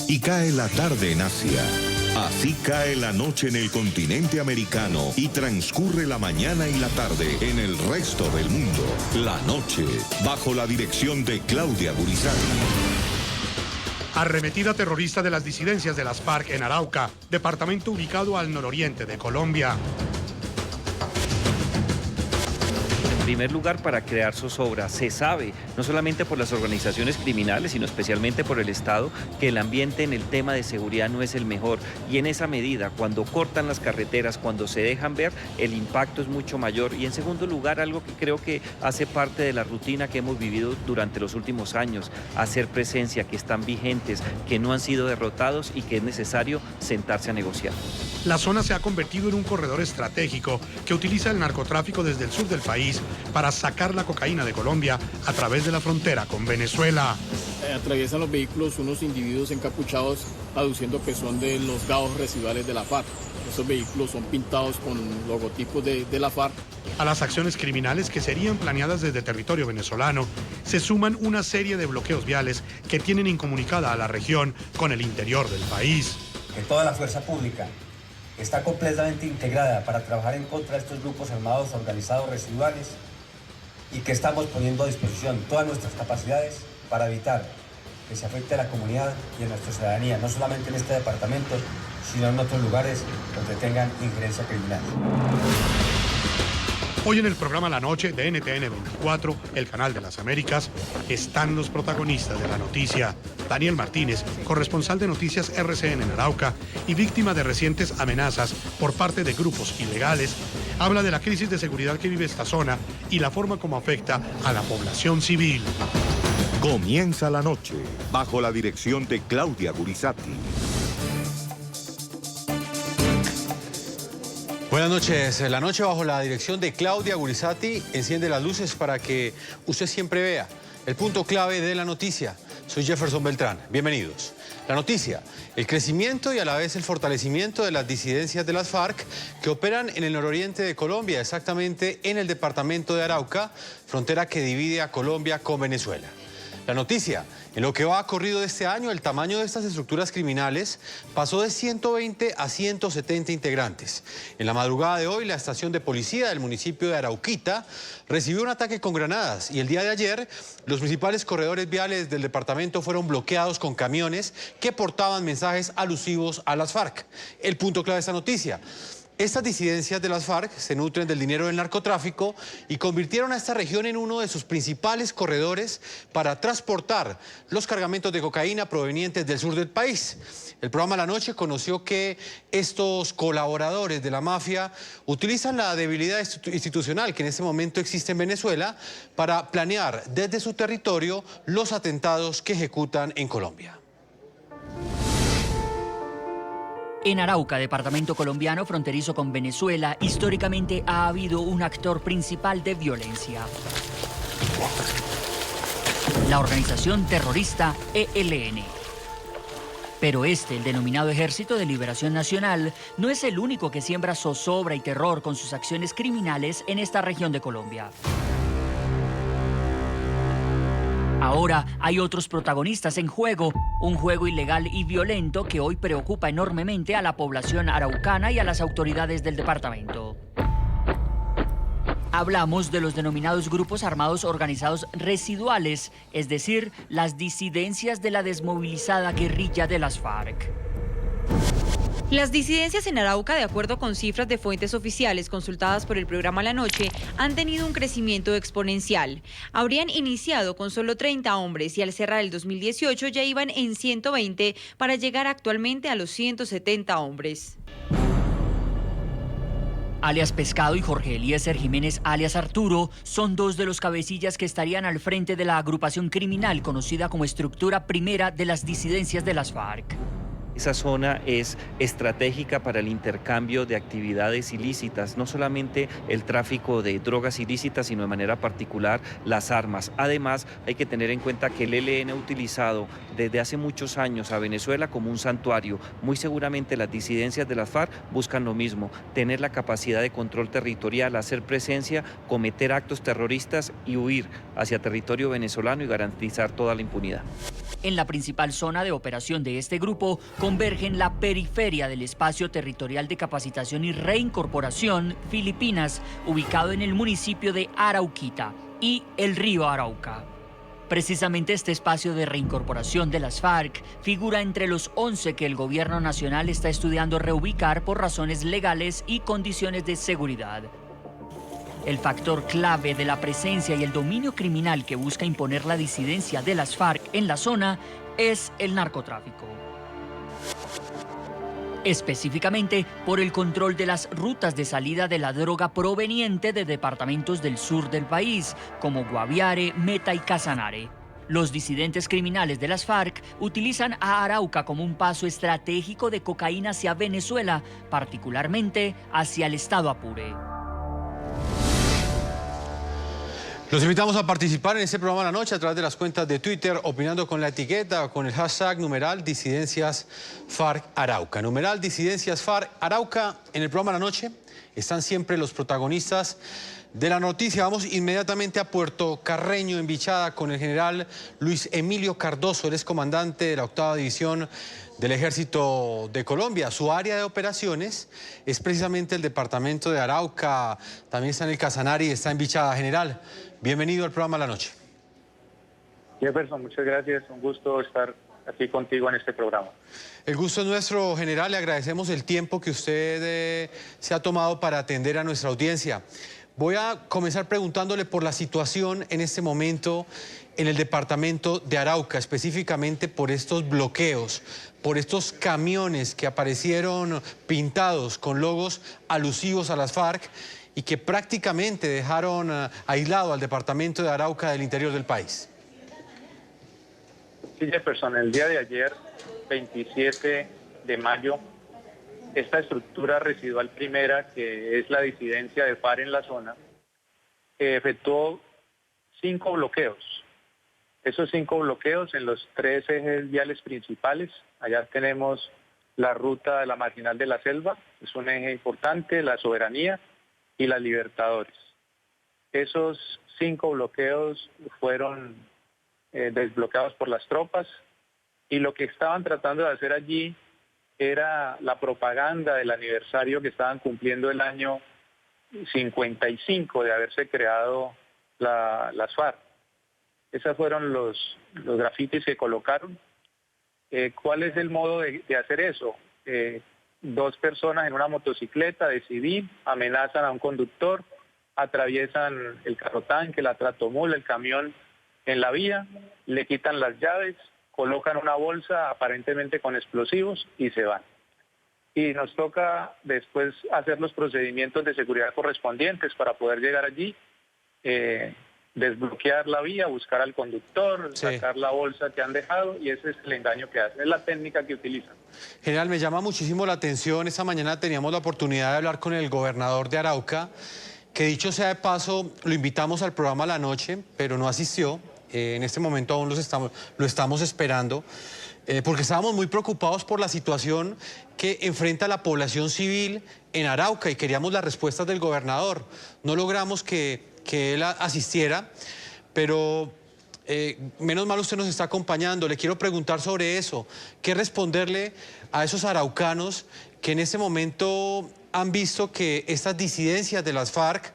y cae la tarde en Asia. Así cae la noche en el continente americano y transcurre la mañana y la tarde en el resto del mundo. La noche, bajo la dirección de Claudia Gurizati. Arremetida terrorista de las disidencias de las FARC en Arauca, departamento ubicado al nororiente de Colombia. En primer lugar, para crear zozobra. Se sabe, no solamente por las organizaciones criminales, sino especialmente por el Estado, que el ambiente en el tema de seguridad no es el mejor. Y en esa medida, cuando cortan las carreteras, cuando se dejan ver, el impacto es mucho mayor. Y en segundo lugar, algo que creo que hace parte de la rutina que hemos vivido durante los últimos años, hacer presencia, que están vigentes, que no han sido derrotados y que es necesario sentarse a negociar. La zona se ha convertido en un corredor estratégico que utiliza el narcotráfico desde el sur del país para sacar la cocaína de Colombia a través de la frontera con Venezuela. Atraviesan los vehículos unos individuos encapuchados aduciendo que son de los gados residuales de la FARC. Esos vehículos son pintados con logotipos de la FARC. A las acciones criminales que serían planeadas desde territorio venezolano, se suman una serie de bloqueos viales que tienen incomunicada a la región con el interior del país. Que toda la fuerza pública está completamente integrada para trabajar en contra de estos grupos armados organizados residuales y que estamos poniendo a disposición todas nuestras capacidades para evitar que se afecte a la comunidad y a nuestra ciudadanía, no solamente en este departamento, sino en otros lugares donde tengan injerencia criminal. Hoy en el programa La Noche de NTN 24, el canal de las Américas, están los protagonistas de la noticia. Daniel Martínez, corresponsal de Noticias RCN en Arauca y víctima de recientes amenazas por parte de grupos ilegales, habla de la crisis de seguridad que vive esta zona y la forma como afecta a la población civil. Comienza la noche, bajo la dirección de Claudia Gurizati. Buenas noches. La noche bajo la dirección de Claudia Gurizati enciende las luces para que usted siempre vea el punto clave de la noticia. Soy Jefferson Beltrán. Bienvenidos. La noticia, el crecimiento y a la vez el fortalecimiento de las disidencias de las FARC que operan en el nororiente de Colombia, exactamente en el departamento de Arauca, frontera que divide a Colombia con Venezuela. La noticia, en lo que va corrido de este año, el tamaño de estas estructuras criminales pasó de 120 a 170 integrantes. En la madrugada de hoy, la estación de policía del municipio de Arauquita recibió un ataque con granadas y el día de ayer, los principales corredores viales del departamento fueron bloqueados con camiones que portaban mensajes alusivos a las FARC. El punto clave de esta noticia. Estas disidencias de las FARC se nutren del dinero del narcotráfico y convirtieron a esta región en uno de sus principales corredores para transportar los cargamentos de cocaína provenientes del sur del país. El programa La Noche conoció que estos colaboradores de la mafia utilizan la debilidad institucional que en este momento existe en Venezuela para planear desde su territorio los atentados que ejecutan en Colombia. En Arauca, departamento colombiano fronterizo con Venezuela, históricamente ha habido un actor principal de violencia. La organización terrorista ELN. Pero el denominado Ejército de Liberación Nacional, no es el único que siembra zozobra y terror con sus acciones criminales en esta región de Colombia. Ahora hay otros protagonistas en juego, un juego ilegal y violento que hoy preocupa enormemente a la población araucana y a las autoridades del departamento. Hablamos de los denominados grupos armados organizados residuales, es decir, las disidencias de la desmovilizada guerrilla de las FARC. Las disidencias en Arauca, de acuerdo con cifras de fuentes oficiales consultadas por el programa La Noche, han tenido un crecimiento exponencial. Habrían iniciado con solo 30 hombres y al cerrar el 2018 ya iban en 120 para llegar actualmente a los 170 hombres. Alias Pescado y Jorge Eliezer Jiménez alias Arturo son dos de los cabecillas que estarían al frente de la agrupación criminal conocida como Estructura Primera de las Disidencias de las FARC. Esa zona es estratégica para el intercambio de actividades ilícitas, no solamente el tráfico de drogas ilícitas, sino de manera particular las armas. Además, hay que tener en cuenta que el ELN ha utilizado desde hace muchos años a Venezuela como un santuario. Muy seguramente las disidencias de las FARC buscan lo mismo, tener la capacidad de control territorial, hacer presencia, cometer actos terroristas y huir hacia territorio venezolano y garantizar toda la impunidad. En la principal zona de operación de este grupo convergen la periferia del espacio territorial de capacitación y reincorporación Filipinas, ubicado en el municipio de Arauquita, y el río Arauca. Precisamente este espacio de reincorporación de las FARC figura entre los 11 que el gobierno nacional está estudiando reubicar por razones legales y condiciones de seguridad. El factor clave de la presencia y el dominio criminal que busca imponer la disidencia de las FARC en la zona es el narcotráfico. Específicamente por el control de las rutas de salida de la droga proveniente de departamentos del sur del país, como Guaviare, Meta y Casanare. Los disidentes criminales de las FARC utilizan a Arauca como un paso estratégico de cocaína hacia Venezuela, particularmente hacia el estado Apure. Los invitamos a participar en este programa de la noche a través de las cuentas de Twitter, opinando con la etiqueta o con el hashtag numeral Disidencias FARC Arauca. Numeral Disidencias FARC Arauca. En el programa de la noche están siempre los protagonistas de la noticia. Vamos inmediatamente a Puerto Carreño, en Bichada, con el general Luis Emilio Cardoso. Él es comandante de la 8ª División del Ejército de Colombia. Su área de operaciones es precisamente el departamento de Arauca. También está en el Casanare y está en Bichada. General, bienvenido al programa de la noche. Jefferson, muchas gracias. Un gusto estar aquí contigo en este programa. El gusto es nuestro, general. Le agradecemos el tiempo que usted se ha tomado para atender a nuestra audiencia. Voy a comenzar preguntándole por la situación en este momento en el departamento de Arauca, específicamente por estos bloqueos, por estos camiones que aparecieron pintados con logos alusivos a las FARC y que prácticamente dejaron aislado al departamento de Arauca del interior del país. Sí, Jefferson, el día de ayer, 27 de mayo, esta estructura residual primera, que es la disidencia de FARC en la zona, efectuó 5 bloqueos. Esos 5 bloqueos en los 3 ejes viales principales. Allá tenemos la ruta de la Marginal de la Selva, es un eje importante, la Soberanía y la Libertadores. Esos 5 bloqueos fueron desbloqueados por las tropas y lo que estaban tratando de hacer allí era la propaganda del aniversario que estaban cumpliendo el año 55 de haberse creado las FARC. Esos fueron los grafitis que colocaron. ¿Cuál es el modo de hacer eso? 2 personas en una motocicleta de civil amenazan a un conductor, atraviesan el carrotanque, la tratomula, el camión en la vía, le quitan las llaves, colocan una bolsa aparentemente con explosivos y se van. Y nos toca después hacer los procedimientos de seguridad correspondientes para poder llegar allí, desbloquear la vía, buscar al conductor, sacar la bolsa que han dejado, y ese es el engaño que hacen, es la técnica que utilizan. General, me llama muchísimo la atención, esta mañana teníamos la oportunidad de hablar con el gobernador de Arauca, que dicho sea de paso, lo invitamos al programa a la noche, pero no asistió. En este momento aún lo estamos esperando, porque estábamos muy preocupados por la situación que enfrenta la población civil en Arauca y queríamos las respuestas del gobernador. No logramos que él asistiera, pero menos mal usted nos está acompañando. Le quiero preguntar sobre eso. ¿Qué responderle a esos araucanos que en este momento han visto que estas disidencias de las FARC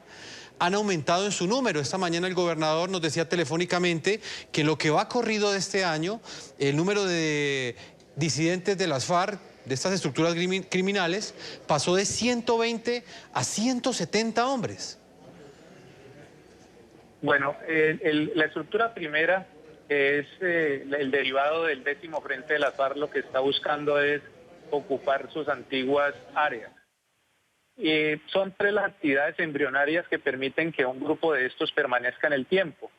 han aumentado en su número? Esta mañana el gobernador nos decía telefónicamente que en lo que va corrido de este año, el número de disidentes de las FARC, de estas estructuras criminales, pasó de 120 a 170 hombres. Bueno, la estructura primera, que es el derivado del 10º Frente de las FARC, lo que está buscando es ocupar sus antiguas áreas. Son 3 las actividades embrionarias que permiten que un grupo de estos permanezca en el tiempo.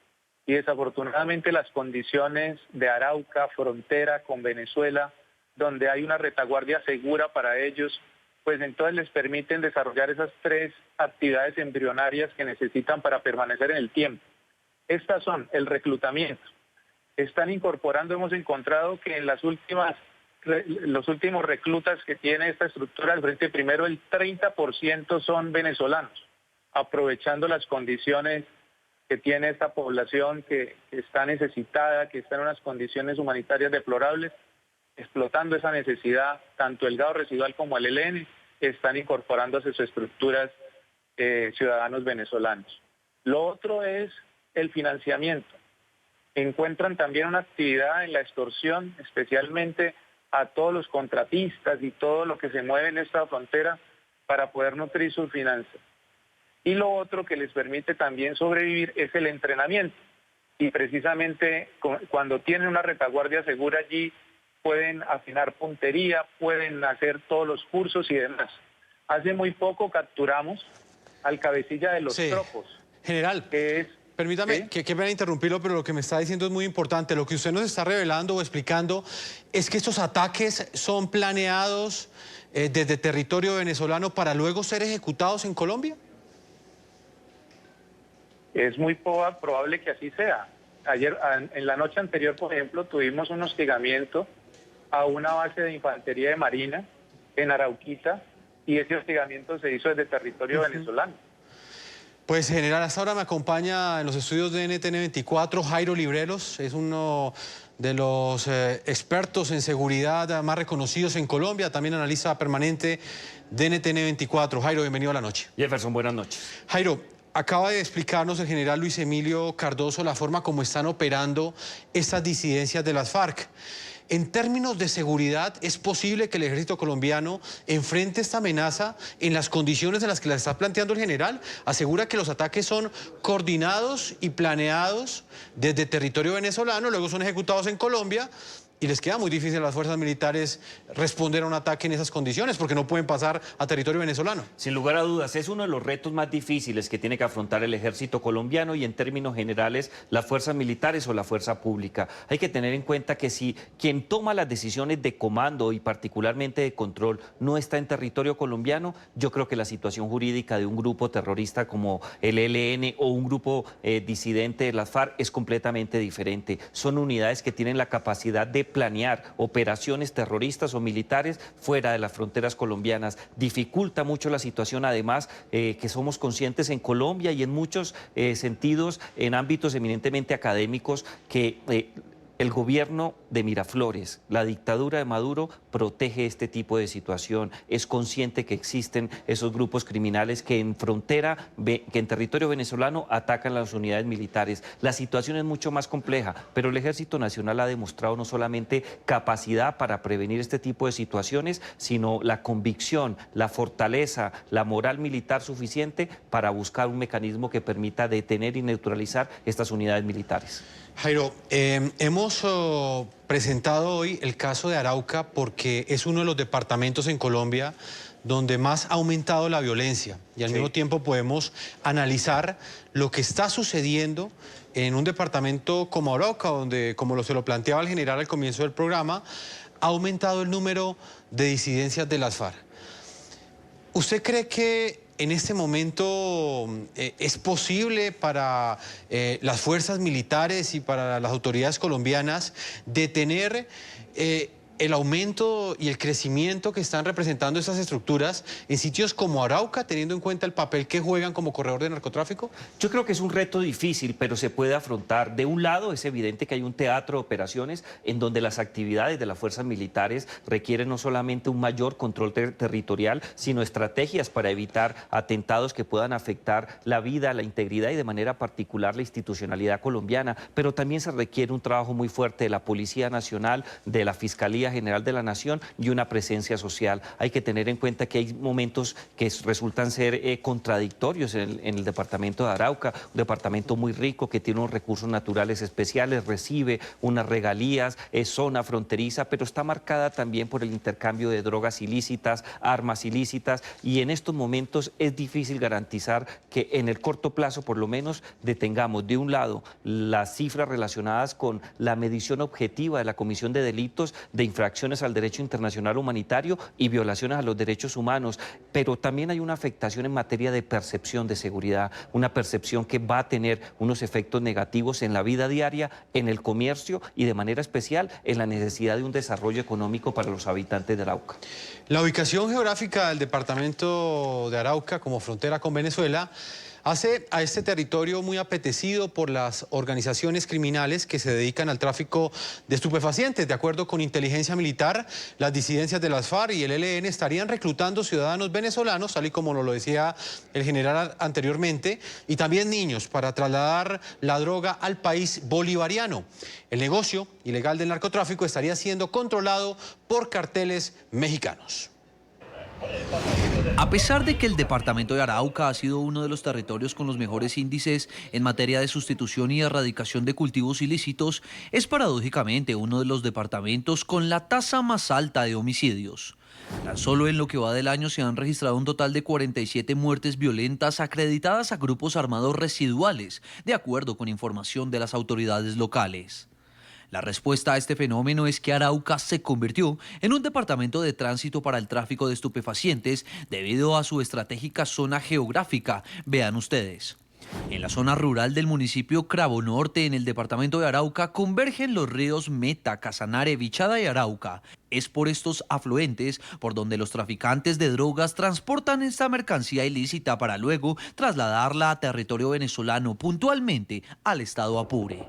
Y desafortunadamente las condiciones de Arauca, frontera con Venezuela, donde hay una retaguardia segura para ellos, pues entonces les permiten desarrollar esas 3 actividades embrionarias que necesitan para permanecer en el tiempo. Estas son el reclutamiento. Están incorporando, hemos encontrado que en los últimos reclutas que tiene esta estructura del Frente Primero, el 30% son venezolanos, aprovechando las condiciones que tiene esta población que está necesitada, que está en unas condiciones humanitarias deplorables, explotando esa necesidad, tanto el gado residual como el ELN están incorporándose a sus estructuras ciudadanos venezolanos. Lo otro es el financiamiento. Encuentran también una actividad en la extorsión, especialmente a todos los contratistas y todo lo que se mueve en esta frontera para poder nutrir sus finanzas. Y lo otro que les permite también sobrevivir es el entrenamiento. Y precisamente cuando tienen una retaguardia segura allí, pueden afinar puntería, pueden hacer todos los cursos y demás. Hace muy poco capturamos al cabecilla de los tropos. General, que es, permítame que me van a interrumpirlo, pero lo que me está diciendo es muy importante. Lo que usted nos está revelando o explicando es que estos ataques son planeados desde territorio venezolano para luego ser ejecutados en Colombia. Es muy probable que así sea. Ayer, en la noche anterior, por ejemplo, tuvimos un hostigamiento a una base de infantería de Marina en Arauquita y ese hostigamiento se hizo desde territorio venezolano. Pues general, hasta ahora me acompaña en los estudios de NTN 24 Jairo Libreros, es uno de los expertos en seguridad más reconocidos en Colombia, también analista permanente de NTN 24. Jairo, bienvenido a la noche. Jefferson, buenas noches. Jairo, acaba de explicarnos el general Luis Emilio Cardoso la forma como están operando estas disidencias de las FARC. En términos de seguridad, ¿es posible que el ejército colombiano enfrente esta amenaza en las condiciones en las que la está planteando el general? Asegura que los ataques son coordinados y planeados desde territorio venezolano, luego son ejecutados en Colombia y les queda muy difícil a las fuerzas militares responder a un ataque en esas condiciones porque no pueden pasar a territorio venezolano. Sin lugar a dudas, es uno de los retos más difíciles que tiene que afrontar el ejército colombiano y en términos generales las fuerzas militares o la fuerza pública. Hay que tener en cuenta que si quien toma las decisiones de comando y particularmente de control no está en territorio colombiano, yo creo que la situación jurídica de un grupo terrorista como el ELN o un grupo disidente de las FARC es completamente diferente. Son unidades que tienen la capacidad de planear operaciones terroristas o militares fuera de las fronteras colombianas. Dificulta mucho la situación, además, que somos conscientes en Colombia y en muchos sentidos, en ámbitos eminentemente académicos, que el gobierno de Miraflores, la dictadura de Maduro, protege este tipo de situación. Es consciente que existen esos grupos criminales que en frontera, que en territorio venezolano atacan las unidades militares. La situación es mucho más compleja, pero el Ejército Nacional ha demostrado no solamente capacidad para prevenir este tipo de situaciones, sino la convicción, la fortaleza, la moral militar suficiente para buscar un mecanismo que permita detener y neutralizar estas unidades militares. Jairo, hemos presentado hoy el caso de Arauca porque es uno de los departamentos en Colombia donde más ha aumentado la violencia y al mismo tiempo podemos analizar lo que está sucediendo en un departamento como Arauca, donde, como se lo planteaba el general al comienzo del programa, ha aumentado el número de disidencias de las FARC. ¿Usted cree que en este momento es posible para las fuerzas militares y para las autoridades colombianas detener el aumento y el crecimiento que están representando estas estructuras en sitios como Arauca, teniendo en cuenta el papel que juegan como corredor de narcotráfico? Yo creo que es un reto difícil, pero se puede afrontar. De un lado, es evidente que hay un teatro de operaciones en donde las actividades de las fuerzas militares requieren no solamente un mayor control territorial, sino estrategias para evitar atentados que puedan afectar la vida, la integridad y de manera particular la institucionalidad colombiana. Pero también se requiere un trabajo muy fuerte de la Policía Nacional, de la Fiscalía General de la Nación y una presencia social. Hay que tener en cuenta que hay momentos que resultan ser contradictorios en el departamento de Arauca, un departamento muy rico que tiene unos recursos naturales especiales, recibe unas regalías, es zona fronteriza, pero está marcada también por el intercambio de drogas ilícitas, armas ilícitas, y en estos momentos es difícil garantizar que en el corto plazo por lo menos detengamos de un lado las cifras relacionadas con la medición objetiva de la comisión de delitos de infracciones infracciones al derecho internacional humanitario y violaciones a los derechos humanos, pero también hay una afectación en materia de percepción de seguridad, una percepción que va a tener unos efectos negativos en la vida diaria, en el comercio y de manera especial en la necesidad de un desarrollo económico para los habitantes de Arauca. La ubicación geográfica del departamento de Arauca como frontera con Venezuela hace a este territorio muy apetecido por las organizaciones criminales que se dedican al tráfico de estupefacientes. De acuerdo con inteligencia militar, las disidencias de las FARC y el ELN estarían reclutando ciudadanos venezolanos, tal y como nos lo decía el general anteriormente, y también niños para trasladar la droga al país bolivariano. El negocio ilegal del narcotráfico estaría siendo controlado por carteles mexicanos. A pesar de que el departamento de Arauca ha sido uno de los territorios con los mejores índices en materia de sustitución y erradicación de cultivos ilícitos, es paradójicamente uno de los departamentos con la tasa más alta de homicidios. Tan solo en lo que va del año se han registrado un total de 47 muertes violentas acreditadas a grupos armados residuales, de acuerdo con información de las autoridades locales. La respuesta a este fenómeno es que Arauca se convirtió en un departamento de tránsito para el tráfico de estupefacientes debido a su estratégica zona geográfica. Vean ustedes. En la zona rural del municipio Cravo Norte, en el departamento de Arauca, convergen los ríos Meta, Casanare, Vichada y Arauca. Es por estos afluentes por donde los traficantes de drogas transportan esta mercancía ilícita para luego trasladarla a territorio venezolano, puntualmente al estado Apure.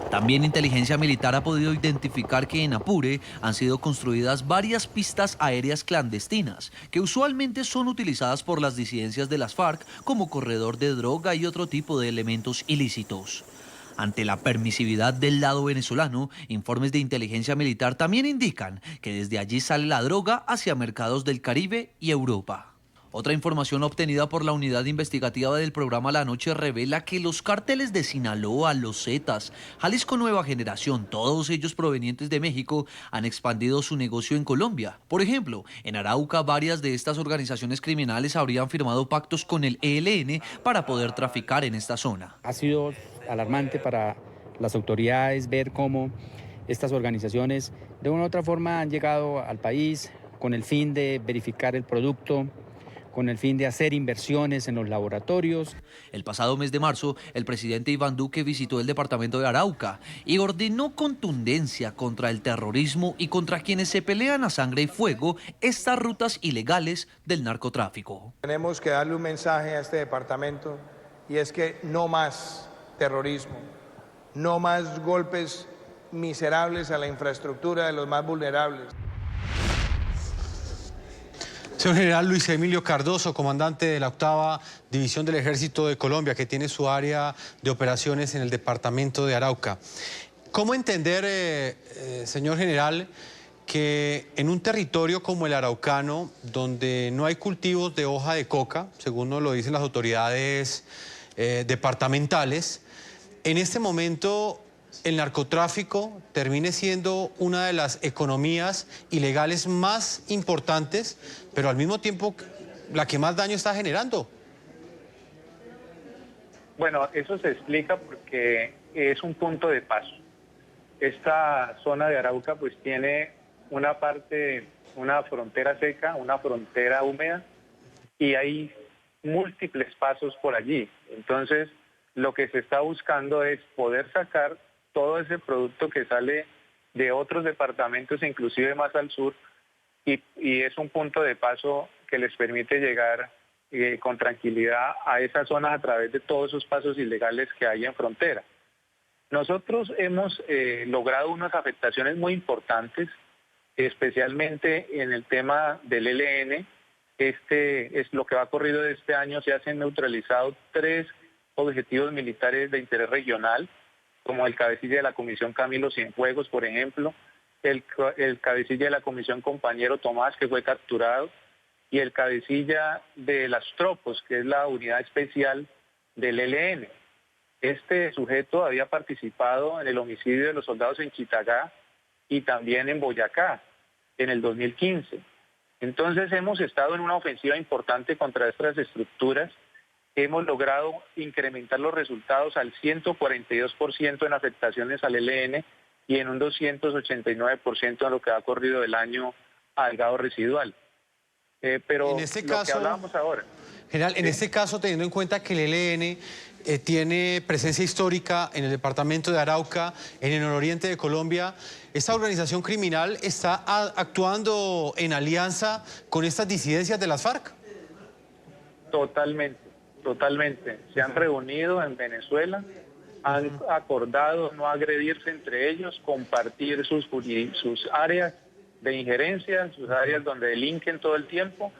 También inteligencia militar ha podido identificar que en Apure han sido construidas varias pistas aéreas clandestinas, que usualmente son utilizadas por las disidencias de las FARC como corredor de droga y otro tipo de elementos ilícitos. Ante la permisividad del lado venezolano, informes de inteligencia militar también indican que desde allí sale la droga hacia mercados del Caribe y Europa. Otra información obtenida por la unidad investigativa del programa La Noche revela que los cárteles de Sinaloa, Los Zetas, Jalisco Nueva Generación, todos ellos provenientes de México, han expandido su negocio en Colombia. Por ejemplo, en Arauca, varias de estas organizaciones criminales habrían firmado pactos con el ELN para poder traficar en esta zona. Ha sido alarmante para las autoridades ver cómo estas organizaciones de una u otra forma han llegado al país con el fin de verificar el producto, con el fin de hacer inversiones en los laboratorios. El pasado mes de marzo, el presidente Iván Duque visitó el departamento de Arauca y ordenó contundencia contra el terrorismo y contra quienes se pelean a sangre y fuego estas rutas ilegales del narcotráfico. Tenemos que darle un mensaje a este departamento y es que no más terrorismo, no más golpes miserables a la infraestructura de los más vulnerables. Señor general Luis Emilio Cardoso, comandante de la 8ª División del Ejército de Colombia, que tiene su área de operaciones en el departamento de Arauca. ¿Cómo entender, señor general, que en un territorio como el araucano, donde no hay cultivos de hoja de coca, según nos lo dicen las autoridades departamentales, en este momento el narcotráfico termine siendo una de las economías ilegales más importantes, pero al mismo tiempo la que más daño está generando? Bueno, eso se explica porque es un punto de paso. Esta zona de Arauca pues tiene una parte, una frontera seca, una frontera húmeda y hay múltiples pasos por allí. Entonces, lo que se está buscando es poder sacar todo ese producto que sale de otros departamentos, inclusive más al sur, y es un punto de paso que les permite llegar con tranquilidad a esas zonas a través de todos esos pasos ilegales que hay en frontera. Nosotros hemos logrado unas afectaciones muy importantes, especialmente en el tema del ELN. Es lo que va corrido de este año, se han neutralizado 3 objetivos militares de interés regional, como el cabecilla de la Comisión Camilo Cienfuegos, por ejemplo, el cabecilla de la Comisión Compañero Tomás, que fue capturado, y el cabecilla de las Tropos, que es la unidad especial del ELN. Este sujeto había participado en el homicidio de los soldados en Chitagá y también en Boyacá, en el 2015. Entonces hemos estado en una ofensiva importante contra estas estructuras. Hemos logrado incrementar los resultados al 142% en afectaciones al ELN y en un 289% en lo que ha corrido del año al gado residual. Pero en este lo caso, que hablábamos ahora... General, en este caso, teniendo en cuenta que el ELN tiene presencia histórica en el departamento de Arauca, en el nororiente de Colombia, ¿esta organización criminal está actuando en alianza con estas disidencias de las FARC? Totalmente, totalmente. Se han reunido en Venezuela, han acordado no agredirse entre ellos, compartir sus áreas de injerencia, sus áreas donde delinquen todo el tiempo,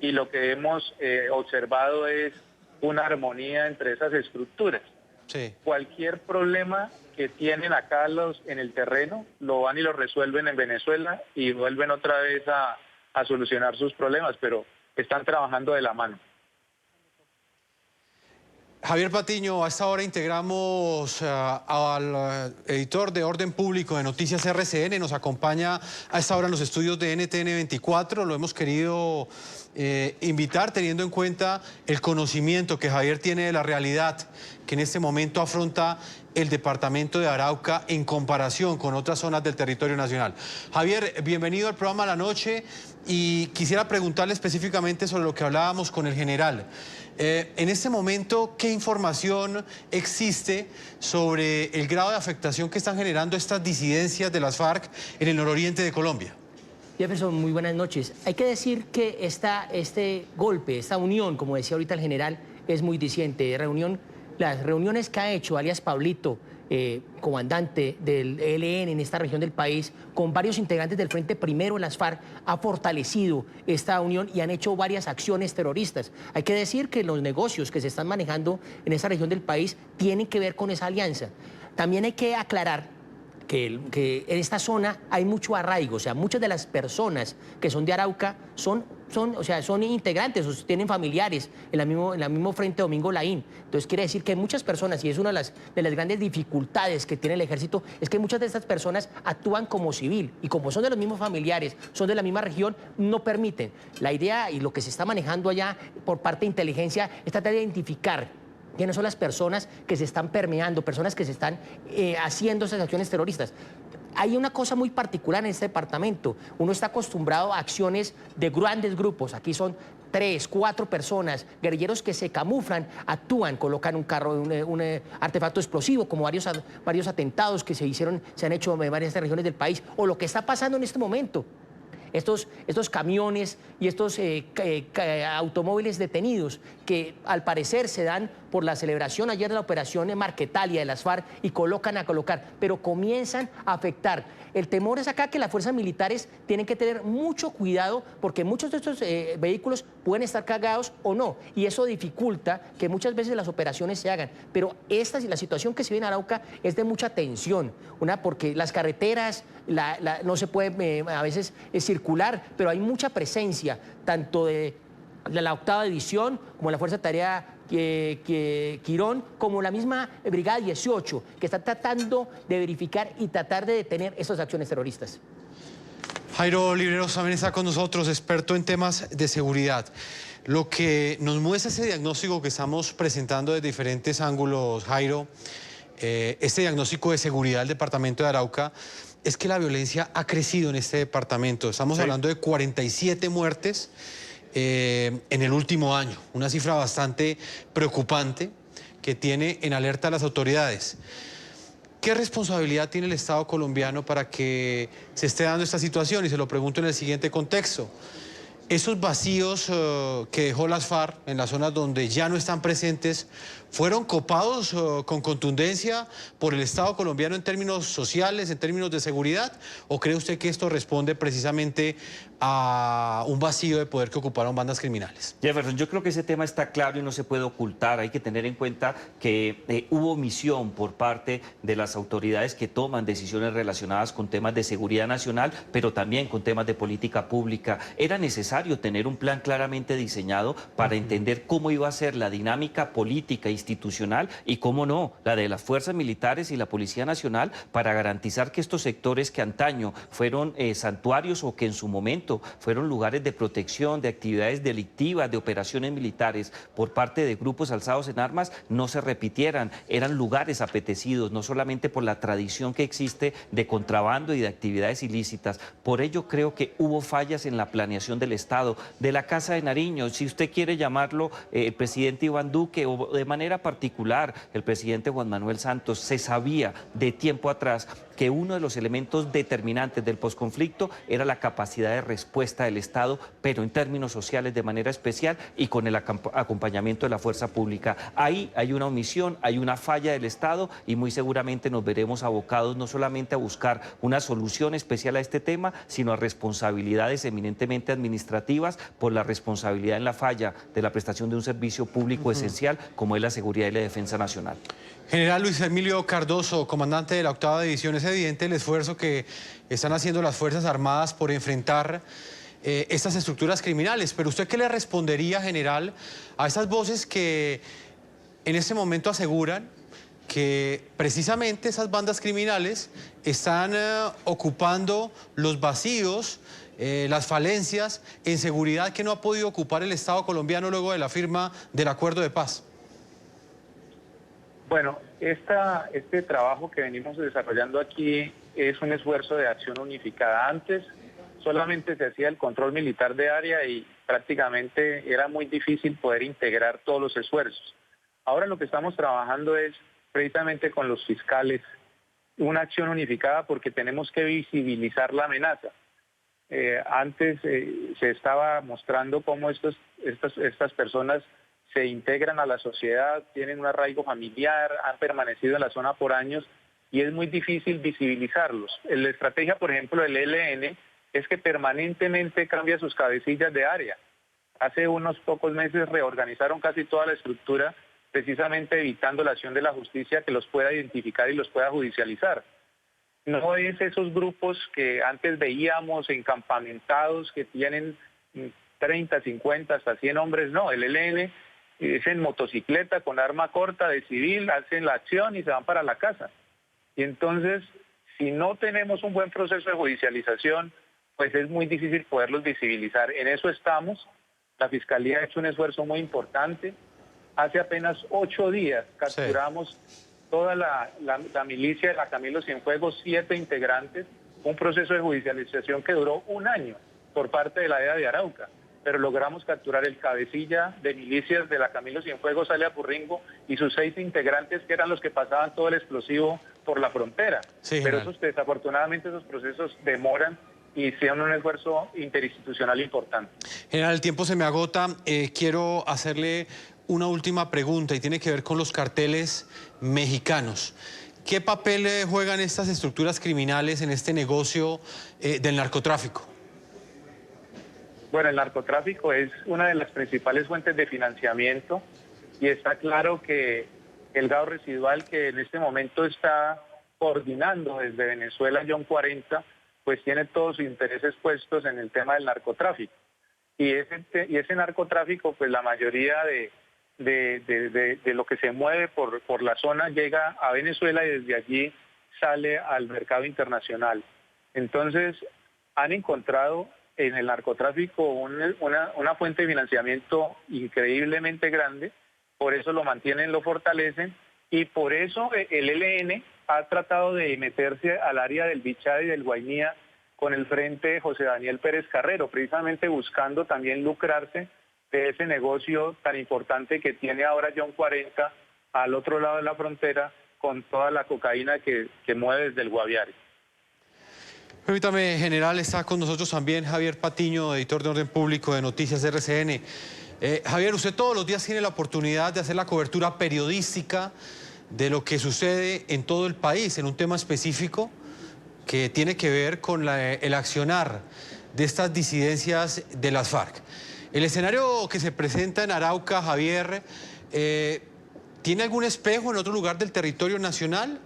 y lo que hemos observado es una armonía entre esas estructuras. Sí. Cualquier problema que tienen acá en el terreno, lo van y lo resuelven en Venezuela y vuelven otra vez a solucionar sus problemas, pero están trabajando de la mano. Javier Patiño, a esta hora integramos al editor de Orden Público de Noticias RCN. Nos acompaña a esta hora en los estudios de NTN 24. Lo hemos querido invitar teniendo en cuenta el conocimiento que Javier tiene de la realidad que en este momento afronta el departamento de Arauca en comparación con otras zonas del territorio nacional. Javier, bienvenido al programa La Noche y quisiera preguntarle específicamente sobre lo que hablábamos con el general. En este momento, ¿qué información existe sobre el grado de afectación que están generando estas disidencias de las FARC en el nororiente de Colombia? Jefferson, muy buenas noches. Hay que decir que este golpe, esta unión, como decía ahorita el general, es muy diciente. Las reuniones que ha hecho alias Pablito, comandante del ELN en esta región del país, con varios integrantes del Frente Primero de las FARC, ha fortalecido esta unión y han hecho varias acciones terroristas. Hay que decir que los negocios que se están manejando en esta región del país tienen que ver con esa alianza. También hay que aclarar que en esta zona hay mucho arraigo, o sea, muchas de las personas que son de Arauca son integrantes, o tienen familiares en el mismo Frente Domingo Laín. Entonces quiere decir que muchas personas, y es una de las grandes dificultades que tiene el ejército, es que muchas de estas personas actúan como civil, y como son de los mismos familiares, son de la misma región, no permiten. La idea y lo que se está manejando allá por parte de inteligencia es tratar de identificar quiénes son las personas que se están permeando, personas que se están haciendo esas acciones terroristas. Hay una cosa muy particular en este departamento. Uno está acostumbrado a acciones de grandes grupos. Aquí son 3, 4 personas, guerrilleros que se camuflan, actúan, colocan un carro, un artefacto explosivo, como varios atentados que se han hecho en varias regiones del país, o lo que está pasando en este momento. Estos camiones y estos automóviles detenidos que al parecer se dan por la celebración ayer de la operación Marquetalia de las FARC y pero comienzan a afectar. El temor es acá que las fuerzas militares tienen que tener mucho cuidado porque muchos de estos vehículos pueden estar cargados o no, y eso dificulta que muchas veces las operaciones se hagan. Pero la situación que se vive en Arauca es de mucha tensión, porque las carreteras no se puede a veces circular, pero hay mucha presencia, tanto de la 8ª División como la Fuerza de Tarea Quirón, como la misma Brigada 18, que está tratando de verificar y tratar de detener estas acciones terroristas. Jairo Libreros también está con nosotros, experto en temas de seguridad. Lo que nos muestra ese diagnóstico que estamos presentando desde diferentes ángulos, Jairo, este diagnóstico de seguridad del departamento de Arauca, es que la violencia ha crecido en este departamento. Estamos hablando de 47 muertes en el último año, una cifra bastante preocupante que tiene en alerta a las autoridades. ¿Qué responsabilidad tiene el Estado colombiano para que se esté dando esta situación? Y se lo pregunto en el siguiente contexto. Esos vacíos que dejó las FARC en las zonas donde ya no están presentes, ¿fueron copados con contundencia por el Estado colombiano en términos sociales, en términos de seguridad? ¿O cree usted que esto responde precisamente a un vacío de poder que ocuparon bandas criminales? Jefferson, yo creo que ese tema está claro y no se puede ocultar. Hay que tener en cuenta que hubo omisión por parte de las autoridades que toman decisiones relacionadas con temas de seguridad nacional, pero también con temas de política pública. Era necesario necesario tener un plan claramente diseñado para entender cómo iba a ser la dinámica política, institucional y, cómo no, la de las fuerzas militares y la Policía Nacional para garantizar que estos sectores que antaño fueron santuarios o que en su momento fueron lugares de protección, de actividades delictivas, de operaciones militares por parte de grupos alzados en armas, no se repitieran. Eran lugares apetecidos, no solamente por la tradición que existe de contrabando y de actividades ilícitas. Por ello creo que hubo fallas en la planeación del Estado, de la Casa de Nariño, si usted quiere llamarlo el presidente Iván Duque o de manera particular el presidente Juan Manuel Santos. Se sabía de tiempo atrás que uno de los elementos determinantes del posconflicto era la capacidad de respuesta del Estado, pero en términos sociales de manera especial y con el acompañamiento de la fuerza pública. Ahí hay una omisión, hay una falla del Estado y muy seguramente nos veremos abocados no solamente a buscar una solución especial a este tema, sino a responsabilidades eminentemente administrativas por la responsabilidad en la falla de la prestación de un servicio público esencial como es la seguridad y la defensa nacional. General Luis Emilio Cardoso, comandante de la 8ª División, es evidente el esfuerzo que están haciendo las Fuerzas Armadas por enfrentar estas estructuras criminales, pero ¿usted qué le respondería, general, a esas voces que en este momento aseguran que precisamente esas bandas criminales están ocupando los vacíos, las falencias en seguridad que no ha podido ocupar el Estado colombiano luego de la firma del acuerdo de paz? Bueno, este trabajo que venimos desarrollando aquí es un esfuerzo de acción unificada. Antes solamente se hacía el control militar de área y prácticamente era muy difícil poder integrar todos los esfuerzos. Ahora lo que estamos trabajando es precisamente con los fiscales una acción unificada porque tenemos que visibilizar la amenaza. Antes se estaba mostrando cómo estas personas se integran a la sociedad, tienen un arraigo familiar, han permanecido en la zona por años y es muy difícil visibilizarlos. La estrategia, por ejemplo, del ELN es que permanentemente cambia sus cabecillas de área. Hace unos pocos meses reorganizaron casi toda la estructura, precisamente evitando la acción de la justicia que los pueda identificar y los pueda judicializar. No es esos grupos que antes veíamos encampamentados que tienen 30, 50, hasta 100 hombres, no, el ELN es en motocicleta con arma corta de civil, hacen la acción y se van para la casa. Y entonces, si no tenemos un buen proceso de judicialización, pues es muy difícil poderlos visibilizar. En eso estamos. La Fiscalía ha hecho un esfuerzo muy importante. Hace apenas 8 días capturamos toda la milicia de la Camilo Cienfuegos, 7 integrantes, un proceso de judicialización que duró 1 año por parte de la DEA de Arauca. Pero logramos capturar el cabecilla de milicias de la Camilo Cienfuegos, Ale Apurringo, y sus 6 integrantes que eran los que pasaban todo el explosivo por la frontera. Sí, pero desafortunadamente esos procesos demoran y sean un esfuerzo interinstitucional importante. General, el tiempo se me agota. Quiero hacerle una última pregunta y tiene que ver con los carteles mexicanos. ¿Qué papel juegan estas estructuras criminales en este negocio del narcotráfico? Bueno, el narcotráfico es una de las principales fuentes de financiamiento y está claro que el gado residual que en este momento está coordinando desde Venezuela John 40, pues tiene todos sus intereses puestos en el tema del narcotráfico. Y ese narcotráfico, pues la mayoría de lo que se mueve por la zona llega a Venezuela y desde allí sale al mercado internacional. Entonces, han encontrado en el narcotráfico una fuente de financiamiento increíblemente grande, por eso lo mantienen, lo fortalecen, y por eso el ELN ha tratado de meterse al área del Bichada y del Guainía con el frente José Daniel Pérez Carrero, precisamente buscando también lucrarse de ese negocio tan importante que tiene ahora John 40 al otro lado de la frontera con toda la cocaína que mueve desde el Guaviare. Permítame, general, está con nosotros también Javier Patiño, editor de Orden Público de Noticias RCN. Javier, usted todos los días tiene la oportunidad de hacer la cobertura periodística de lo que sucede en todo el país, en un tema específico que tiene que ver con el accionar de estas disidencias de las FARC. El escenario que se presenta en Arauca, Javier, ¿tiene algún espejo en otro lugar del territorio nacional?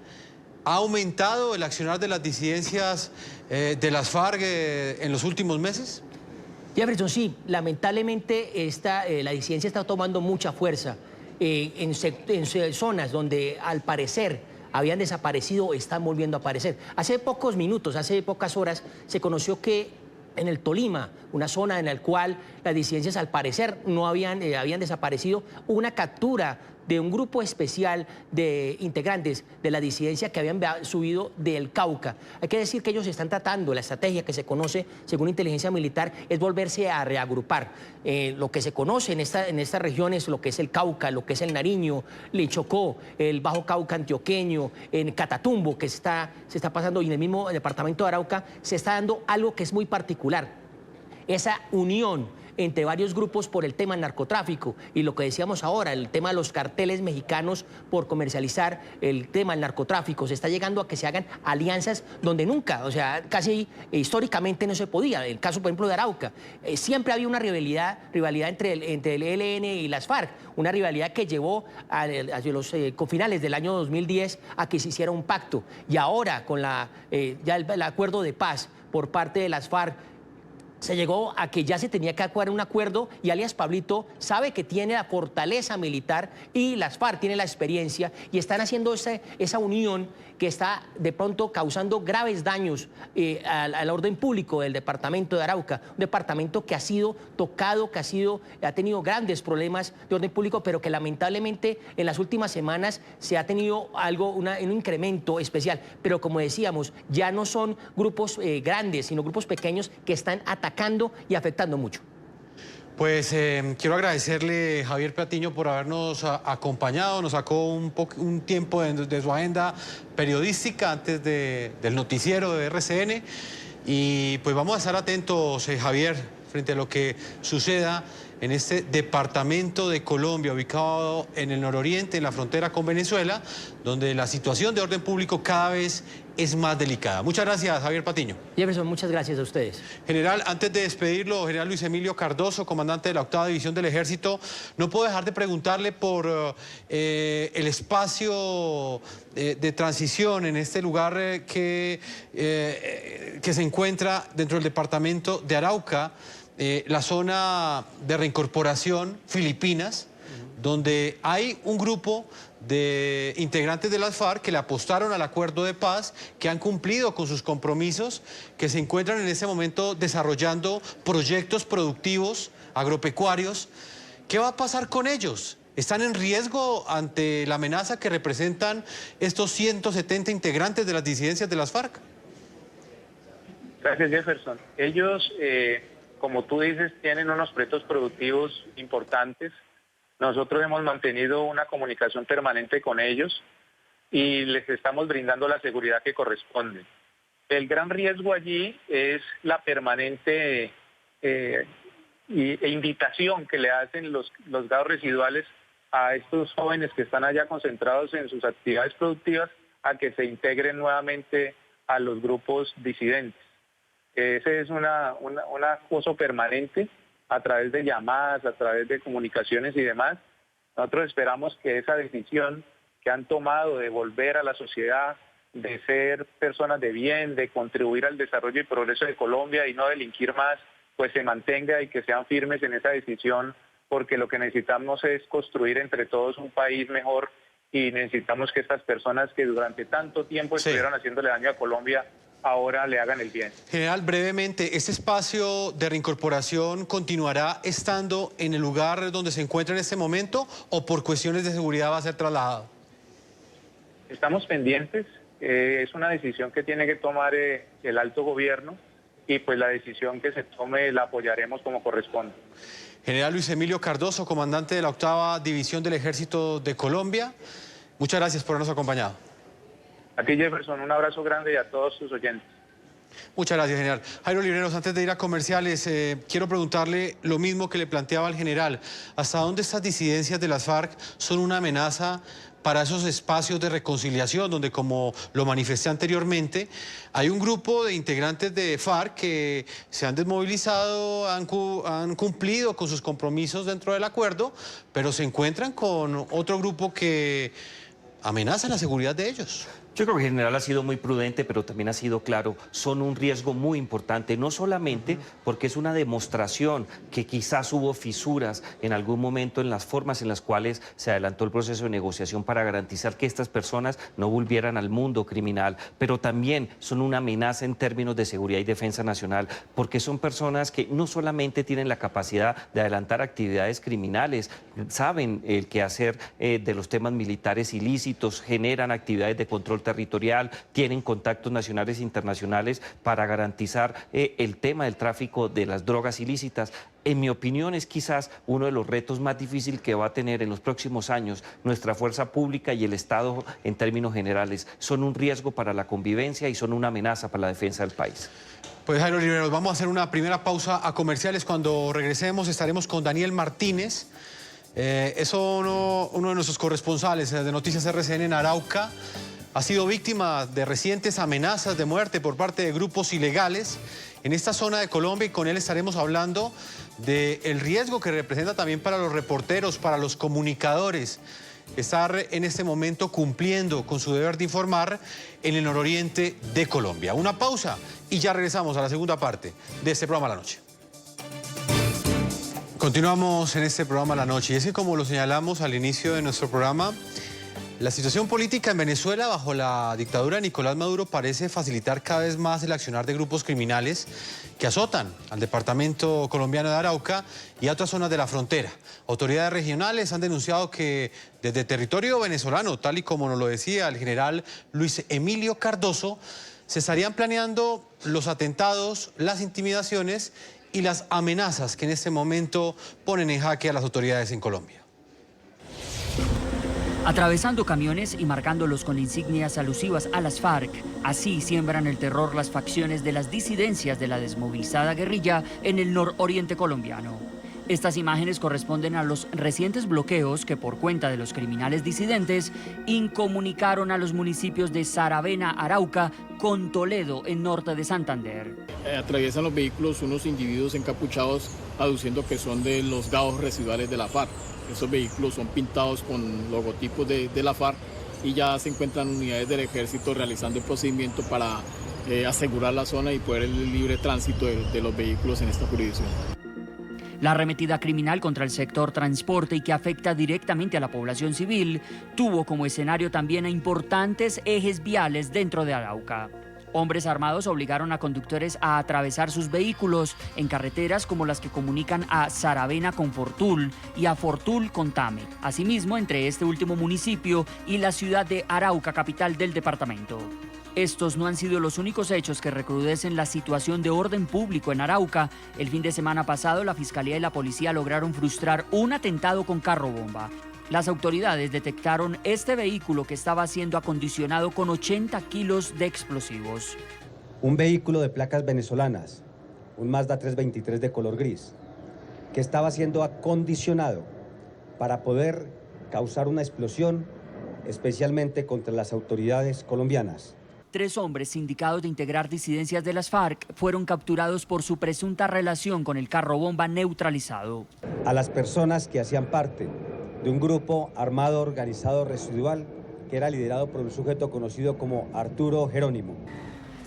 ¿Ha aumentado el accionar de las disidencias de las FARC en los últimos meses? Jefferson, sí, lamentablemente la disidencia está tomando mucha fuerza en zonas donde al parecer habían desaparecido o están volviendo a aparecer. Hace pocos minutos, hace pocas horas, se conoció que en el Tolima, una zona en la cual las disidencias al parecer no habían desaparecido, hubo una captura de un grupo especial de integrantes de la disidencia que habían subido del Cauca. Hay que decir que ellos están tratando, la estrategia que se conoce según inteligencia militar es volverse a reagrupar. Lo que se conoce en estas regiones, lo que es el Cauca, lo que es el Nariño, el Chocó, el Bajo Cauca antioqueño, en Catatumbo, que se está pasando, y en el mismo departamento de Arauca, se está dando algo que es muy particular, esa unión entre varios grupos por el tema del narcotráfico y lo que decíamos ahora, el tema de los carteles mexicanos por comercializar el tema del narcotráfico. Se está llegando a que se hagan alianzas donde nunca, o sea, casi históricamente no se podía. El caso, por ejemplo, de Arauca. Siempre había una rivalidad entre el ELN y las FARC, una rivalidad que llevó hacia los finales del año 2010 a que se hiciera un pacto. Y ahora, con ya el acuerdo de paz por parte de las FARC, se llegó a que ya se tenía que acuar un acuerdo y alias Pablito sabe que tiene la fortaleza militar y las FARC tienen la experiencia y están haciendo esa unión que está de pronto causando graves daños al orden público del departamento de Arauca, un departamento que ha sido tocado, ha tenido grandes problemas de orden público, pero que lamentablemente en las últimas semanas se ha tenido un incremento especial. Pero como decíamos, ya no son grupos grandes, sino grupos pequeños que están atacando y afectando mucho. Pues quiero agradecerle, Javier Patiño, por habernos acompañado. Nos sacó un tiempo de su agenda periodística antes del noticiero de RCN. Y pues vamos a estar atentos, Javier, frente a lo que suceda en este departamento de Colombia, ubicado en el nororiente, en la frontera con Venezuela, donde la situación de orden público cada vez es más delicada. Muchas gracias, Javier Patiño. Jefferson, muchas gracias a ustedes. General, antes de despedirlo, general Luis Emilio Cardoso, comandante de la 8ª División del Ejército, no puedo dejar de preguntarle por el espacio de transición en este lugar que se encuentra dentro del departamento de Arauca, la zona de reincorporación Filipinas, donde hay un grupo de integrantes de las FARC que le apostaron al acuerdo de paz, que han cumplido con sus compromisos, que se encuentran en este momento desarrollando proyectos productivos agropecuarios. ¿Qué va a pasar con ellos? ¿Están en riesgo ante la amenaza que representan estos 170 integrantes de las disidencias de las FARC? Gracias, Jefferson. Ellos, como tú dices, tienen unos proyectos productivos importantes. Nosotros hemos mantenido una comunicación permanente con ellos y les estamos brindando la seguridad que corresponde. El gran riesgo allí es la permanente invitación que le hacen los GAO residuales a estos jóvenes que están allá concentrados en sus actividades productivas a que se integren nuevamente a los grupos disidentes. Ese es un acoso permanente a través de llamadas, a través de comunicaciones y demás. Nosotros esperamos que esa decisión que han tomado de volver a la sociedad, de ser personas de bien, de contribuir al desarrollo y progreso de Colombia y no delinquir más, pues se mantenga y que sean firmes en esa decisión, porque lo que necesitamos es construir entre todos un país mejor y necesitamos que estas personas que durante tanto tiempo estuvieron haciéndole daño a Colombia ahora le hagan el bien. General, brevemente, ¿este espacio de reincorporación continuará estando en el lugar donde se encuentra en este momento o por cuestiones de seguridad va a ser trasladado? Estamos pendientes, es una decisión que tiene que tomar el alto gobierno y pues la decisión que se tome la apoyaremos como corresponde. General Luis Emilio Cardoso, comandante de la 8ª División del Ejército de Colombia, muchas gracias por habernos acompañado. A ti, Jefferson, un abrazo grande y a todos sus oyentes. Muchas gracias, general. Jairo Libreros, antes de ir a comerciales, quiero preguntarle lo mismo que le planteaba al general. ¿Hasta dónde estas disidencias de las FARC son una amenaza para esos espacios de reconciliación donde, como lo manifesté anteriormente, hay un grupo de integrantes de FARC que se han desmovilizado, han cumplido con sus compromisos dentro del acuerdo, pero se encuentran con otro grupo que amenaza la seguridad de ellos? Yo creo que el general ha sido muy prudente, pero también ha sido claro, son un riesgo muy importante, no solamente porque es una demostración que quizás hubo fisuras en algún momento en las formas en las cuales se adelantó el proceso de negociación para garantizar que estas personas no volvieran al mundo criminal, pero también son una amenaza en términos de seguridad y defensa nacional, porque son personas que no solamente tienen la capacidad de adelantar actividades criminales, saben el quehacer de los temas militares ilícitos, generan actividades de control territorial, tienen contactos nacionales e internacionales para garantizar el tema del tráfico de las drogas ilícitas. En mi opinión, es quizás uno de los retos más difíciles que va a tener en los próximos años nuestra fuerza pública y el Estado en términos generales. Son un riesgo para la convivencia y son una amenaza para la defensa del país. Pues Jairo Oliveros, vamos a hacer una primera pausa a comerciales. Cuando regresemos estaremos con Daniel Martínez. Es uno de nuestros corresponsales de Noticias RCN en Arauca. Ha sido víctima de recientes amenazas de muerte por parte de grupos ilegales en esta zona de Colombia, y con él estaremos hablando del riesgo que representa también para los reporteros, para los comunicadores, estar en este momento cumpliendo con su deber de informar en el nororiente de Colombia. Una pausa y ya regresamos a la segunda parte de este programa La Noche. Continuamos en este programa La Noche, y es que, como lo señalamos al inicio de nuestro programa, la situación política en Venezuela bajo la dictadura de Nicolás Maduro parece facilitar cada vez más el accionar de grupos criminales que azotan al departamento colombiano de Arauca y a otras zonas de la frontera. Autoridades regionales han denunciado que desde territorio venezolano, tal y como nos lo decía el general Luis Emilio Cardoso, se estarían planeando los atentados, las intimidaciones y las amenazas que en este momento ponen en jaque a las autoridades en Colombia. Atravesando camiones y marcándolos con insignias alusivas a las FARC, así siembran el terror las facciones de las disidencias de la desmovilizada guerrilla en el nororiente colombiano. Estas imágenes corresponden a los recientes bloqueos que, por cuenta de los criminales disidentes, incomunicaron a los municipios de Saravena, Arauca, con Toledo, en norte de Santander. Atraviesan los vehículos unos individuos encapuchados aduciendo que son de los gaos residuales de la FARC. Esos vehículos son pintados con logotipos de la FARC y ya se encuentran unidades del ejército realizando el procedimiento para asegurar la zona y poder el libre tránsito de los vehículos en esta jurisdicción. La arremetida criminal contra el sector transporte, y que afecta directamente a la población civil, tuvo como escenario también a importantes ejes viales dentro de Arauca. Hombres armados obligaron a conductores a atravesar sus vehículos en carreteras como las que comunican a Saravena con Fortul y a Fortul con Tame. Asimismo, entre este último municipio y la ciudad de Arauca, capital del departamento. Estos no han sido los únicos hechos que recrudecen la situación de orden público en Arauca. El fin de semana pasado, la Fiscalía y la Policía lograron frustrar un atentado con carro bomba. Las autoridades detectaron este vehículo que estaba siendo acondicionado con 80 kilos de explosivos. Un vehículo de placas venezolanas, un Mazda 323 de color gris, que estaba siendo acondicionado para poder causar una explosión, especialmente contra las autoridades colombianas. 3 hombres sindicados de integrar disidencias de las FARC fueron capturados por su presunta relación con el carro bomba neutralizado. A las personas que hacían parte de un grupo armado organizado residual que era liderado por un sujeto conocido como Arturo Jerónimo.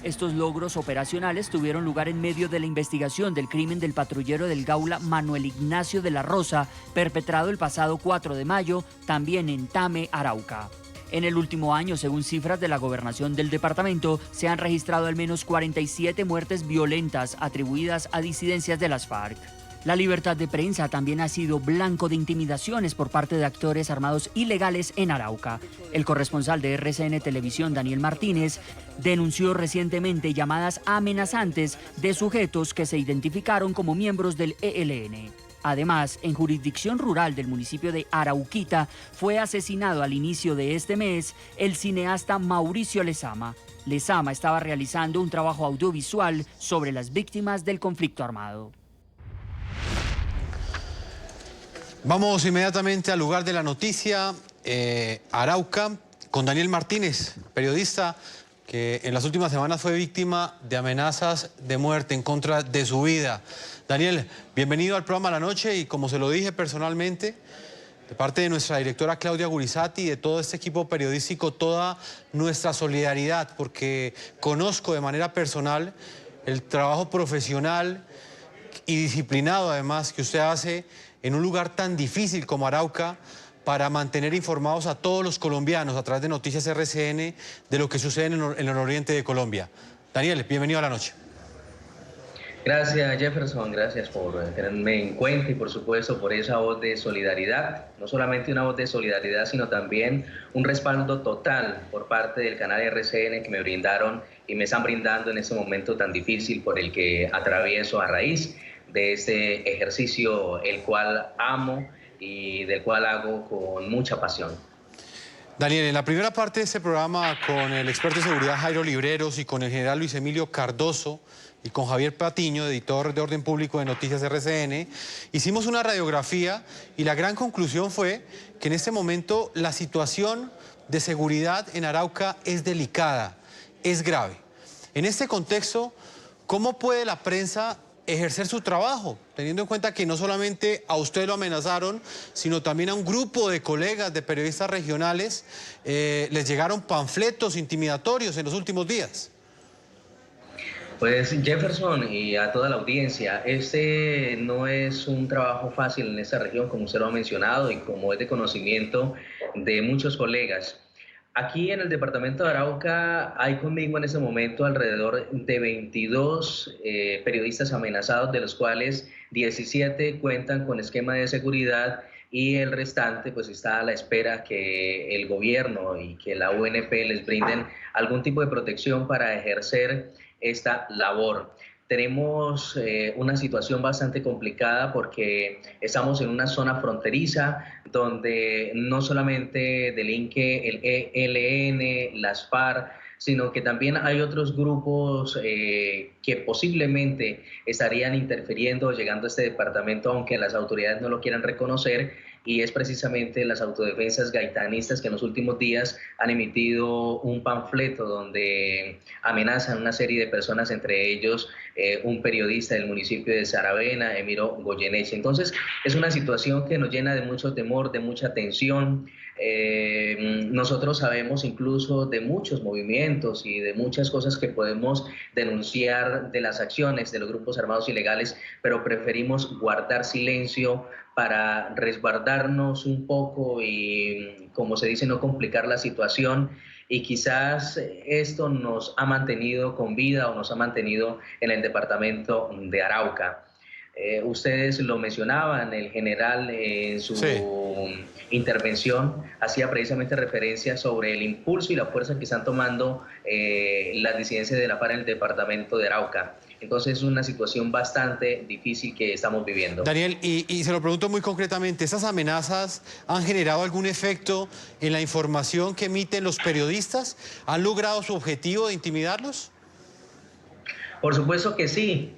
Estos logros operacionales tuvieron lugar en medio de la investigación del crimen del patrullero del Gaula Manuel Ignacio de la Rosa, perpetrado el pasado 4 de mayo, también en Tame, Arauca. En el último año, según cifras de la gobernación del departamento, se han registrado al menos 47 muertes violentas atribuidas a disidencias de las FARC. La libertad de prensa también ha sido blanco de intimidaciones por parte de actores armados ilegales en Arauca. El corresponsal de RCN Televisión, Daniel Martínez, denunció recientemente llamadas amenazantes de sujetos que se identificaron como miembros del ELN. Además, en jurisdicción rural del municipio de Arauquita, fue asesinado al inicio de este mes el cineasta Mauricio Lezama. Lezama estaba realizando un trabajo audiovisual sobre las víctimas del conflicto armado. Vamos inmediatamente al lugar de la noticia, Arauca, con Daniel Martínez, periodista que en las últimas semanas fue víctima de amenazas de muerte en contra de su vida. Daniel, bienvenido al programa La Noche, y como se lo dije personalmente, De parte de nuestra directora Claudia Gurizati y de todo este equipo periodístico, toda nuestra solidaridad, porque conozco de manera personal el trabajo profesional y disciplinado además que usted hace en un lugar tan difícil como Arauca para mantener informados a todos los colombianos a través de Noticias RCN de lo que sucede en el nororiente de Colombia. Daniel, bienvenido a la noche. Gracias, Jefferson, gracias por tenerme en cuenta y por supuesto por esa voz de solidaridad, no solamente una voz de solidaridad, sino también un respaldo total por parte del canal RCN que me brindaron y me están brindando en este momento tan difícil por el que atravieso a raíz de este ejercicio, el cual amo y del cual hago con mucha pasión. Daniel, en la primera parte de este programa con el experto de seguridad Jairo Libreros y con el general Luis Emilio Cardoso y con Javier Patiño, editor de Orden Público de Noticias RCN, hicimos una radiografía y la gran conclusión fue que en este momento la situación de seguridad en Arauca es delicada, es grave. En este contexto, ¿cómo puede la prensa ejercer su trabajo, teniendo en cuenta que no solamente a usted lo amenazaron, sino también a un grupo de colegas, de periodistas regionales, les llegaron panfletos intimidatorios en los últimos días? Pues Jefferson y a toda la audiencia, este no es un trabajo fácil en esta región, como usted lo ha mencionado y como es de conocimiento de muchos colegas. Aquí en el departamento de Arauca hay conmigo en este momento alrededor de 22 periodistas amenazados, de los cuales 17 cuentan con esquema de seguridad y el restante pues está a la espera que el gobierno y que la UNP les brinden algún tipo de protección para ejercer esta labor. Tenemos una situación bastante complicada porque estamos en una zona fronteriza donde no solamente delinque el ELN, las FARC, sino que también hay otros grupos que posiblemente estarían interfiriendo o llegando a este departamento, aunque las autoridades no lo quieran reconocer, y es precisamente las autodefensas gaitanistas que en los últimos días han emitido un panfleto donde amenazan a una serie de personas, entre ellos un periodista del municipio de Saravena, Emiro Goyeneche. Entonces es una situación que nos llena de mucho temor, de mucha tensión. Nosotros sabemos incluso de muchos movimientos y de muchas cosas que podemos denunciar de las acciones de los grupos armados ilegales, pero preferimos guardar silencio para resguardarnos un poco y, como se dice, no complicar la situación. Y quizás esto nos ha mantenido con vida o nos ha mantenido en el departamento de Arauca. Ustedes lo mencionaban, el general en su intervención hacía precisamente referencia sobre el impulso y la fuerza que están tomando las disidencias de la FARC en el departamento de Arauca. Entonces es una situación bastante difícil que estamos viviendo. Daniel, y se lo pregunto muy concretamente, ¿esas amenazas han generado algún efecto en la información que emiten los periodistas? ¿Han logrado su objetivo de intimidarlos? Por supuesto que sí.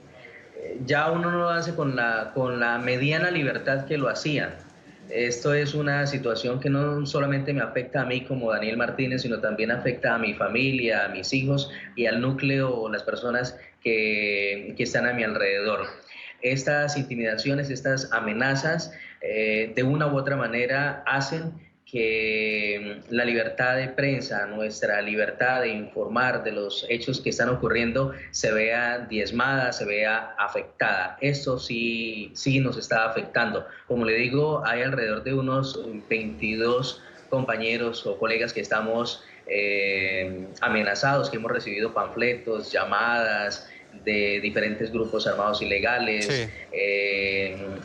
Ya uno no lo hace con la mediana libertad que lo hacía. Esto es una situación que no solamente me afecta a mí como Daniel Martínez, sino también afecta a mi familia, a mis hijos y al núcleo o las personas que están a mi alrededor. Estas intimidaciones, estas amenazas, de una u otra manera hacen que la libertad de prensa, nuestra libertad de informar de los hechos que están ocurriendo se vea diezmada, se vea afectada. Esto sí nos está afectando. Como le digo, hay alrededor de unos 22 compañeros o colegas que estamos amenazados, que hemos recibido panfletos, llamadas de diferentes grupos armados ilegales, sí.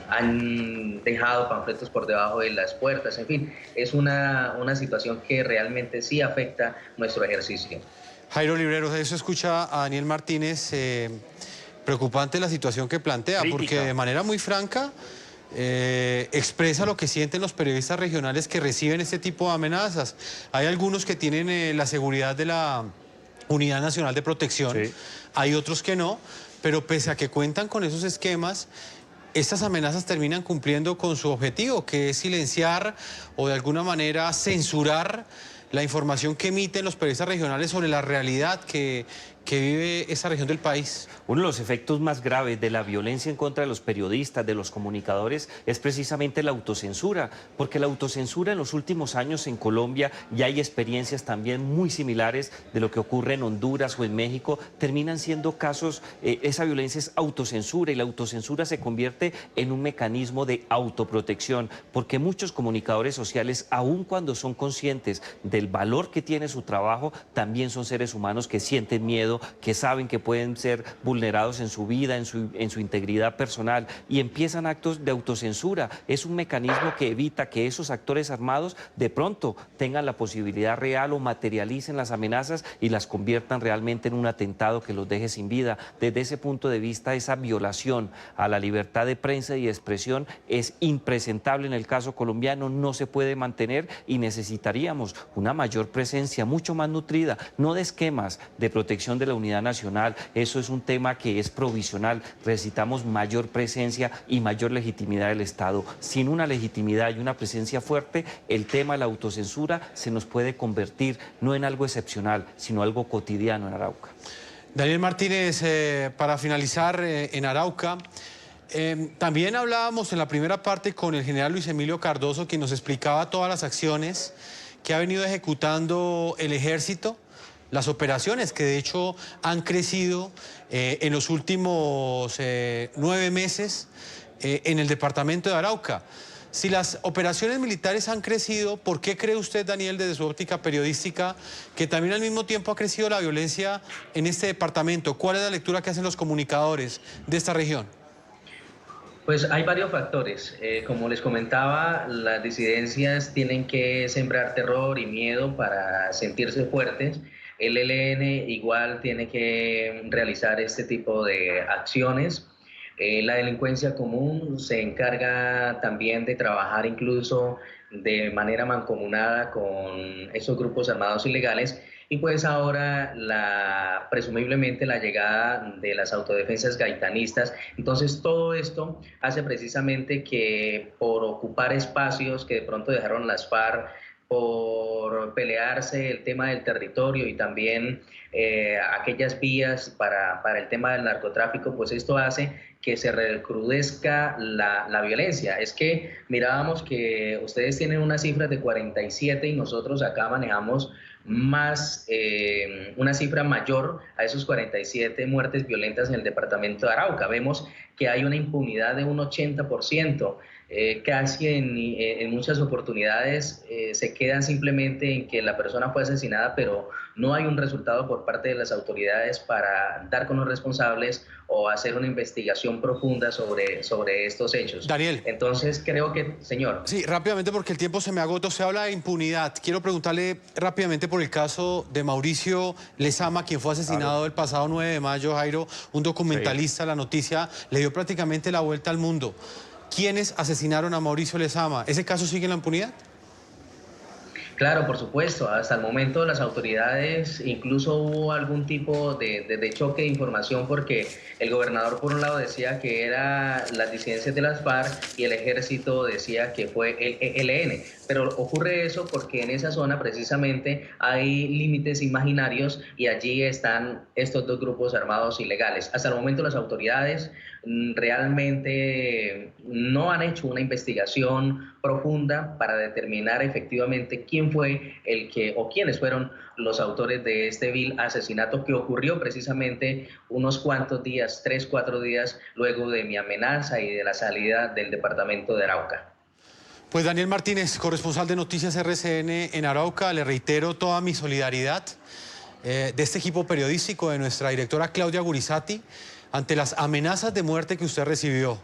Han dejado panfletos por debajo de las puertas, en fin, es una situación que realmente sí afecta nuestro ejercicio. Jairo Libreros, eso escucha a Daniel Martínez, preocupante la situación que plantea, crítica, porque de manera muy franca expresa lo que sienten los periodistas regionales que reciben este tipo de amenazas. Hay algunos que tienen la seguridad de la Unidad Nacional de Protección, sí. Hay otros que no, pero pese a que cuentan con esos esquemas, estas amenazas terminan cumpliendo con su objetivo, que es silenciar o de alguna manera censurar la información que emiten los periodistas regionales sobre la realidad que que vive esa región del país? Uno de los efectos más graves de la violencia en contra de los periodistas, de los comunicadores, es precisamente la autocensura, porque la autocensura en los últimos años en Colombia, y hay experiencias también muy similares de lo que ocurre en Honduras o en México, terminan siendo casos, esa violencia es autocensura, y la autocensura se convierte en un mecanismo de autoprotección, porque muchos comunicadores sociales, aun cuando son conscientes del valor que tiene su trabajo, también son seres humanos que sienten miedo, que saben que pueden ser vulnerados en su vida, en su integridad personal, y empiezan actos de autocensura. Es un mecanismo que evita que esos actores armados de pronto tengan la posibilidad real o materialicen las amenazas y las conviertan realmente en un atentado que los deje sin vida. Desde ese punto de vista, esa violación a la libertad de prensa y de expresión es impresentable en el caso colombiano, no se puede mantener, y necesitaríamos una mayor presencia, mucho más nutrida, no de esquemas de protección de la unidad nacional. Eso es un tema que es provisional. Necesitamos mayor presencia y mayor legitimidad del Estado. Sin una legitimidad y una presencia fuerte, el tema de la autocensura se nos puede convertir no en algo excepcional, sino algo cotidiano en Arauca. Daniel Martínez, para finalizar en Arauca, también hablábamos en la primera parte con el general Luis Emilio Cardoso, quien nos explicaba todas las acciones que ha venido ejecutando el ejército, las operaciones que de hecho han crecido en los últimos 9 meses en el departamento de Arauca. Si las operaciones militares han crecido, ¿por qué cree usted, Daniel, desde su óptica periodística, que también al mismo tiempo ha crecido la violencia en este departamento? ¿Cuál es la lectura que hacen los comunicadores de esta región? Pues hay varios factores. Como les comentaba, las disidencias tienen que sembrar terror y miedo para sentirse fuertes. El ELN igual tiene que realizar este tipo de acciones. La delincuencia común se encarga también de trabajar incluso de manera mancomunada con esos grupos armados ilegales, y pues ahora presumiblemente la llegada de las autodefensas gaitanistas. Entonces todo esto hace precisamente que por ocupar espacios que de pronto dejaron las FARC, por pelearse el tema del territorio y también aquellas vías para el tema del narcotráfico, pues esto hace que se recrudezca la violencia. Es que mirábamos que ustedes tienen unas cifras de 47 y nosotros acá manejamos más, una cifra mayor a esos 47 muertes violentas en el departamento de Arauca. Vemos que hay una impunidad de un 80%. Casi en muchas oportunidades se quedan simplemente en que la persona fue asesinada, pero no hay un resultado por parte de las autoridades para dar con los responsables o hacer una investigación profunda sobre estos hechos. Daniel. Entonces creo que, señor. Sí, rápidamente porque el tiempo se me agota. Se habla de impunidad. Quiero preguntarle rápidamente por el caso de Mauricio Lezama, quien fue asesinado el pasado 9 de mayo, Jairo, un documentalista. Sí. La noticia le dio prácticamente la vuelta al mundo. ¿Quiénes asesinaron a Mauricio Lezama? ¿Ese caso sigue en la impunidad? Claro, por supuesto. Hasta el momento las autoridades, incluso hubo algún tipo de choque de información, porque el gobernador por un lado decía que eran las disidencias de las FARC y el ejército decía que fue el ELN. Pero ocurre eso porque en esa zona precisamente hay límites imaginarios y allí están estos dos grupos armados ilegales. Hasta el momento las autoridades realmente no han hecho una investigación profunda para determinar efectivamente quién fue el que o quiénes fueron los autores de este vil asesinato que ocurrió precisamente unos cuantos días, 3, 4 días luego de mi amenaza y de la salida del departamento de Arauca. Pues Daniel Martínez, corresponsal de Noticias RCN en Arauca, le reitero toda mi solidaridad de este equipo periodístico, de nuestra directora Claudia Gurizati, ante las amenazas de muerte que usted recibió.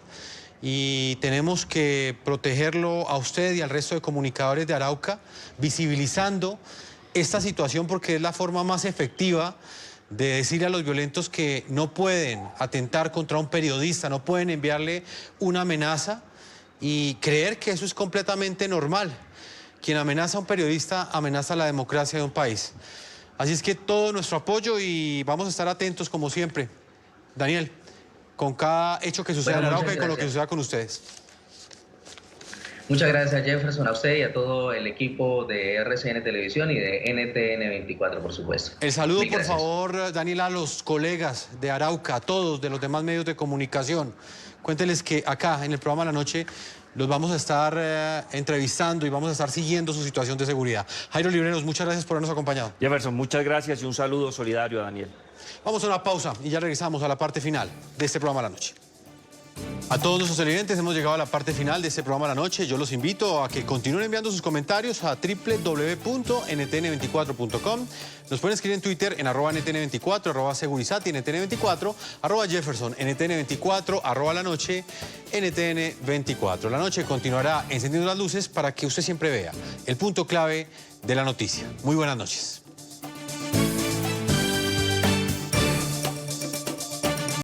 Y tenemos que protegerlo a usted y al resto de comunicadores de Arauca, visibilizando esta situación, porque es la forma más efectiva de decirle a los violentos que no pueden atentar contra un periodista, no pueden enviarle una amenaza y creer que eso es completamente normal. Quien amenaza a un periodista amenaza a la democracia de un país. Así es que todo nuestro apoyo y vamos a estar atentos como siempre, Daniel, con cada hecho que suceda en Arauca y con lo que suceda con ustedes. Muchas gracias, Jefferson, a usted y a todo el equipo de RCN Televisión y de NTN 24, por supuesto. El saludo, por favor, Daniel, a los colegas de Arauca, a todos de los demás medios de comunicación. Cuénteles que acá, en el programa La Noche, los vamos a estar entrevistando y vamos a estar siguiendo su situación de seguridad. Jairo Libreros, muchas gracias por habernos acompañado. Jefferson, muchas gracias y un saludo solidario a Daniel. Vamos a una pausa y ya regresamos a la parte final de este programa La Noche. A todos nuestros televidentes hemos llegado a la parte final de este programa La Noche. Yo los invito a que continúen enviando sus comentarios a www.ntn24.com. Nos pueden escribir en Twitter en @ntn24, @segurizati, ntn24, @jefferson, ntn24, @la noche, ntn24. La Noche continuará encendiendo las luces para que usted siempre vea el punto clave de la noticia. Muy buenas noches.